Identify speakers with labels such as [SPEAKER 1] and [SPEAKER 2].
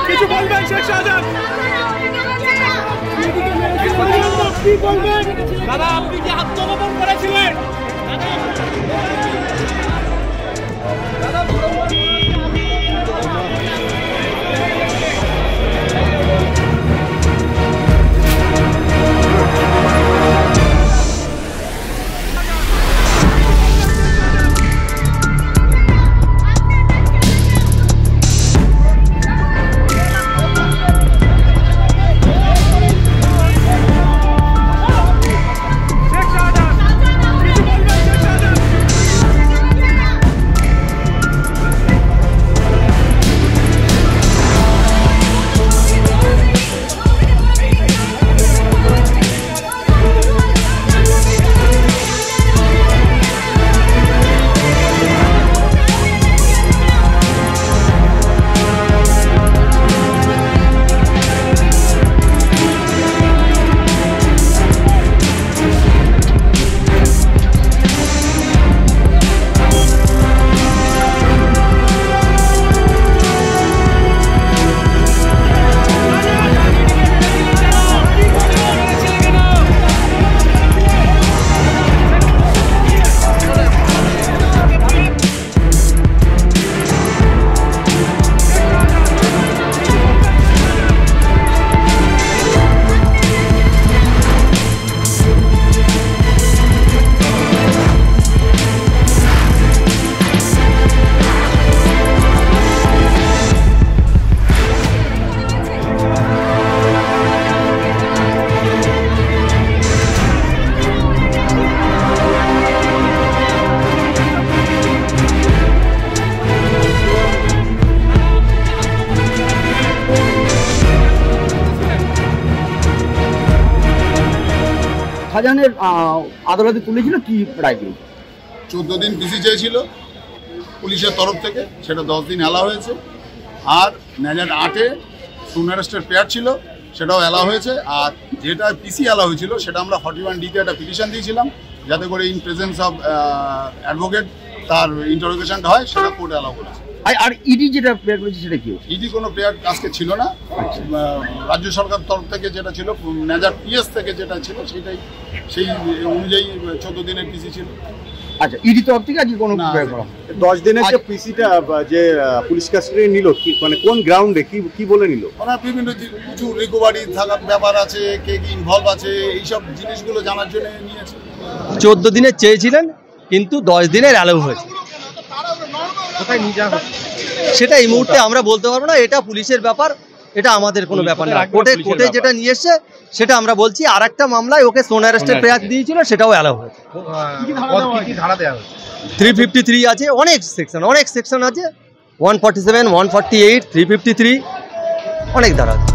[SPEAKER 1] কিছু বলবেন শেখ শাহজাহান? দাদা আপনি যে আত্মগোপন করেছিলেন
[SPEAKER 2] শাহজাহানের আদালতে তুলেছিল কি রায় দিল?
[SPEAKER 3] 14 দিন পিসি চেয়েছিল পুলিশের তরফ থেকে, সেটা 10 দিন এলাও হয়েছে। আর ন্যাজার 8-এ সুন অ্যারেস্টের পেয়ার ছিল, সেটাও এলাও হয়েছে। আর যেটা পিসি এলাও হয়েছিল সেটা আমরা 41D-তে একটা পিটিশন দিয়েছিলাম, যাতে করে ইন প্রেজেন্স অফ অ্যাডভোকেট তার ইন্টারোগেশনটা হয়, সেটা কোর্ট এলাও করেছে।
[SPEAKER 2] আর ইডি যেটা প্রেয়ার করেছে সেটা কি?
[SPEAKER 3] ইডি কোনো প্রেয়ার আজকে ছিল না। রাজ্য সরকার তরফ থেকে যেটা ছিল, ন্যাজার পিএস থেকে যেটা ছিল সেটাই, সেই অনুযায়ী 14 দিনের পিসি ছিল।
[SPEAKER 2] আচ্ছা, ইডি তরফ থেকে আজকে কোনো প্রেয়ার করা?
[SPEAKER 4] 10 দিনের যে পিসিটা যে পুলিশ কাস্টডি নিল, কি মানে কোন গ্রাউন্ডে কি বলে নিল?
[SPEAKER 3] ওনার বিভিন্ন কিছু রিকভারি থাকার ব্যাপার আছে, কে কি ইনভলভ আছে, এইসব জিনিসগুলো জানার জন্য নিয়েছে।
[SPEAKER 5] 14 দিনের চেয়েছিলেন, কিন্তু 10 দিনের অ্যালাউ হয়েছে।
[SPEAKER 4] কোথায় নিয়ে যাওয়া হচ্ছে
[SPEAKER 5] সেটা এই মুহূর্তে আমরা বলতে পারবো না, এটা পুলিশের ব্যাপার, এটা আমাদের কোনো ব্যাপার না। কোর্টে যেটা নিয়ে এসছে সেটা আমরা বলছি। আর একটা মামলায় ওকে সোন অ্যারেস্টের পেয়ার দিয়েছিল, সেটাও অ্যালাউ হয়েছে। 353 আছে, অনেক সেকশন আছে, 147, 148, 353, অনেক ধারা আছে।